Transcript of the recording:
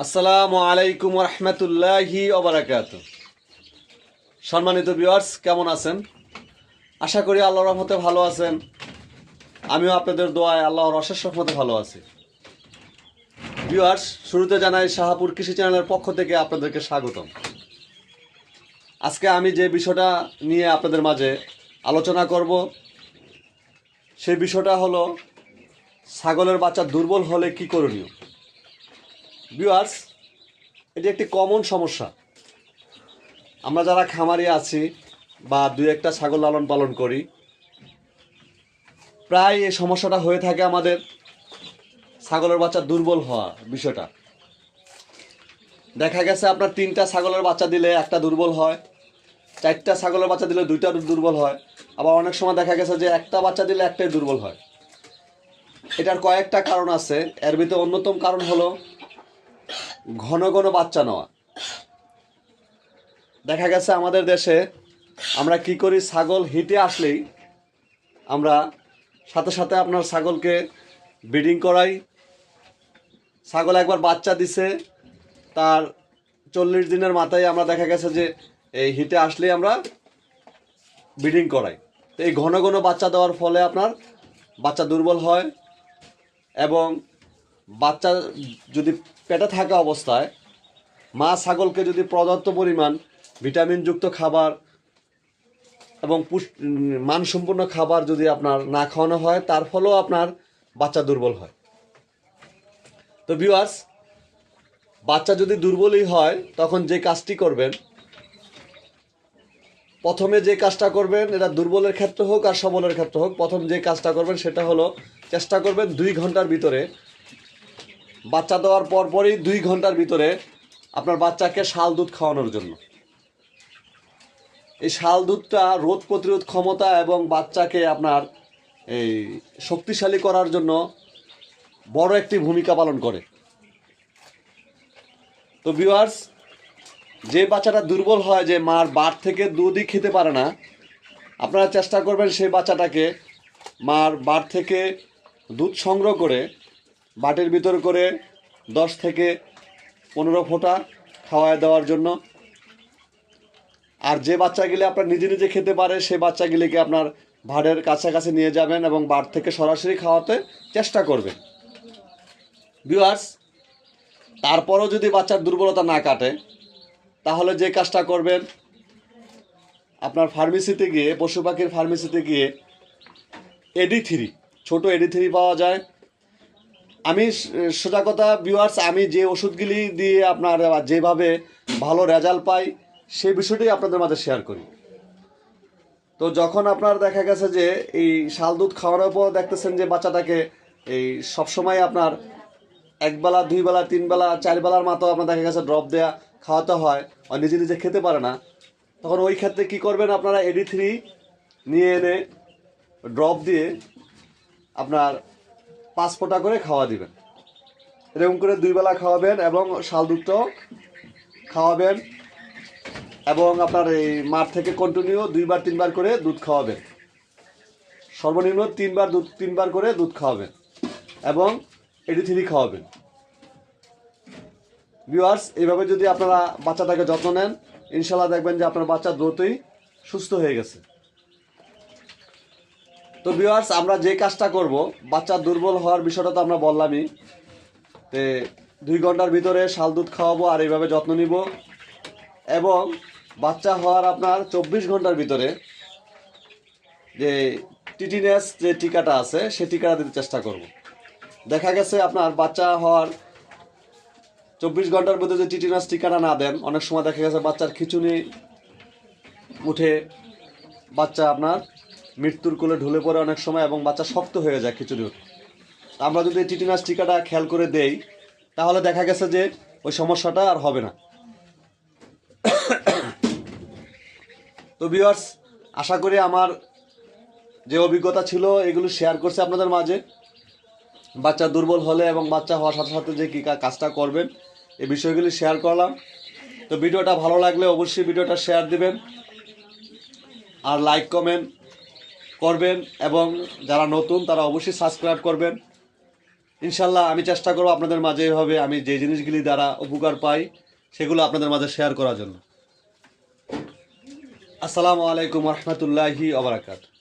আসসালামু আলাইকুম রহমতুল্লাহি ওবারাকাতু। সম্মানিত ভিউয়ার্স, কেমন আছেন? আশা করি আল্লাহর রহমতে ভালো আছেন। আমিও আপনাদের দোয়ায় আল্লাহর অশেষ রহমতে ভালো আছি। ভিউয়ার্স, শুরুতে জানাই শাহাপুর কৃষি চ্যানেলের পক্ষ থেকে আপনাদেরকে স্বাগতম। আজকে আমি যে বিষয়টা নিয়ে আপনাদের মাঝে আলোচনা করব সেই বিষয়টা হলো ছাগলের বাচ্চা দুর্বল হলে কি করণীয়। ভিউয়ার্স, এটি একটি কমন সমস্যা। আমরা যারা খামারি আছি বা দুই একটা ছাগল লালন পালন করি, প্রায় এই সমস্যাটা হয়ে থাকে আমাদের, ছাগলের বাচ্চা দুর্বল হওয়া বিষয়টা। দেখা গেছে আপনার 3টা ছাগলের বাচ্চা দিলে একটা দুর্বল হয়, 4টা ছাগলের বাচ্চা দিলে 2টা দুর্বল হয়, আবার অনেক সময় দেখা গেছে যে একটা বাচ্চা দিলে একটাই দুর্বল হয়। এটার কয়েকটা কারণ আছে। এর ভিতরে অন্যতম কারণ হলো ঘন ঘন বাচ্চা নেওয়া। দেখা গেছে আমাদের দেশে আমরা কি করি, ছাগল হিটে আসলেই আমরা সাথে সাথে আপনার ছাগলকে ব্রিডিং করাই। ছাগল একবার বাচ্চা দিছে, তার 40 দিনের মাথায় আমরা দেখা গেছে যে এই হিটে আসলেই আমরা ব্রিডিং করাই। তো এই ঘন ঘন বাচ্চা দেওয়ার ফলে আপনার বাচ্চা দুর্বল হয়, এবং বাচ্চা যদি পেটে থাকা অবস্থায় মা ছাগলকে যদি পর্যাপ্ত পরিমাণ ভিটামিনযুক্ত খাবার এবং মানসম্পন্ন খাবার যদি আপনার না খাওয়ানো হয়, তার ফলেও আপনার বাচ্চা দুর্বল হয়। তো ভিউয়ার্স, বাচ্চা যদি দুর্বলই হয় তখন যে কাজটি করবেন, প্রথমে যে কাজটা করবেন, এটা দুর্বলের ক্ষেত্রে হোক আর সবলের ক্ষেত্রে হোক, প্রথম যে কাজটা করবেন সেটা হলো চেষ্টা করবেন 2 ঘন্টার ভিতরে, বাচ্চা দেওয়ার পরপরই 2 ঘন্টার ভিতরে আপনার বাচ্চাকে শাল দুধ খাওয়ানোর জন্য। এই শাল দুধটা রোগ প্রতিরোধ ক্ষমতা এবং বাচ্চাকে আপনার এই শক্তিশালী করার জন্য বড় একটি ভূমিকা পালন করে। তো ভিউয়ার্স, যে বাচ্চাটা দুর্বল হয়, যে মার বাট থেকে দুধই খেতে পারে না, আপনারা চেষ্টা করবেন সেই বাচ্চাটাকে মার বাট থেকে দুধ সংগ্রহ করে বাটির ভিতর করে 10 থেকে 15 ফোঁটা খাওয়ায় দেওয়ার জন্য। আর যে বাচ্চাগুলি আপনার নিজে নিজে খেতে পারে, সেই বাচ্চাগুলিকে আপনার ভাড়ের কাছাকাছি নিয়ে যাবেন এবং বাট থেকে সরাসরি খাওয়াতে চেষ্টা করবেন। ভিউয়ার্স, তারপরও যদি বাচ্চার দুর্বলতা না কাটে, তাহলে যে কাজটা করবেন, আপনার ফার্মেসিতে গিয়ে, পশু পাখির ফার্মেসিতে গিয়ে AD3, ছোট AD3 পাওয়া যায়। আমি সোজা কথা ভিউয়ার্স, আমি যে ওষুধগুলি দিয়ে আপনার যেভাবে ভালো রেজাল্ট পাই সেই বিষয়টাই আপনাদের মাঝে শেয়ার করি। তো যখন আপনার দেখা গেছে যে এই শাল দুধ খাওয়ানোর পর দেখতেছেন যে বাচ্চাটাকে এই সবসময় আপনার 1 বেলা 2 বেলা 3 বেলা 4 বেলার মতো আপনার দেখা গেছে ড্রপ দেয়া খাওয়াতে হয়, আর নিজে নিজে খেতে পারে না, তখন ওই ক্ষেত্রে কি করবেন, আপনারা AD3 নিয়ে এনে ড্রপ দিয়ে আপনার 5 ফোঁটা করে খাওয়া দিবেন। এরকম করে 2 বেলা খাওয়াবেন এবং শাল দুধটাও খাওয়াবেন, এবং আপনার এই মাঠ থেকে কন্টিনিউ 2 বার 3 বার করে দুধ খাওয়াবেন। সর্বনিম্ন 3 বার করে দুধ খাওয়াবেন এবং AD3 খাওয়াবেন। ভিউয়ার্স, এইভাবে যদি আপনারা বাচ্চাটাকে যত্ন নেন, ইনশাল্লাহ দেখবেন যে আপনার বাচ্চা দ্রুতই সুস্থ হয়ে গেছে। তো ভিউয়ার্স, আমরা যে কাজটা করব, বাচ্চা দুর্বল হওয়ার বিষয়টা তো আমরা বললামই। তে 2 ঘন্টার ভিতরে শাল দুধ খাওয়াবো আর এইভাবে যত্ন নিব, এবং বাচ্চা হওয়ার আপনার 24 ঘন্টার ভিতরে যে টিটিনাস যে টিকাটা আছে সেই টিকাটা দিতে চেষ্টা করব। দেখা গেছে আপনার বাচ্চা হওয়ার 24 ঘন্টার মধ্যে যে টিটিনাস টিকাটা না দেন, অনেক সময় দেখা গেছে বাচ্চার খিঁচুনি উঠে বাচ্চা আপনার মৃত্যুর কোলে ঢলে পড়ে অনেক সময়, এবং বাচ্চা শক্ত হয়ে যায় খিঁচুনি উঠে। আমরা যদি টিটিনাস টিকাটা খেয়াল করে দেই, তাহলে দেখা গেছে যে ওই সমস্যাটা আর হবে না। তো ভিউয়ার্স, আশা করি আমার যে অভিজ্ঞতা ছিল এগুলো শেয়ার করছে আপনাদের মাঝে। বাচ্চা দুর্বল হলে এবং বাচ্চা হওয়ার সাথে সাথে যে কী কাজটা করবেন, এই বিষয়গুলি শেয়ার করলাম। তো ভিডিওটা ভালো লাগলে অবশ্যই ভিডিওটা শেয়ার দিবেন আর লাইক কমেন্ট করবেন, এবং যারা নতুন তারা অবশ্যই সাবস্ক্রাইব করবেন। ইনশাল্লাহ আমি চেষ্টা করবো আপনাদের মাঝে এভাবে আমি যে জিনিসগুলি দ্বারা উপকার পাই সেগুলো আপনাদের মাঝে শেয়ার করার জন্য। আসসালামু আলাইকুম রহমতুল্লাহি ওয়া বারাকাতুহু।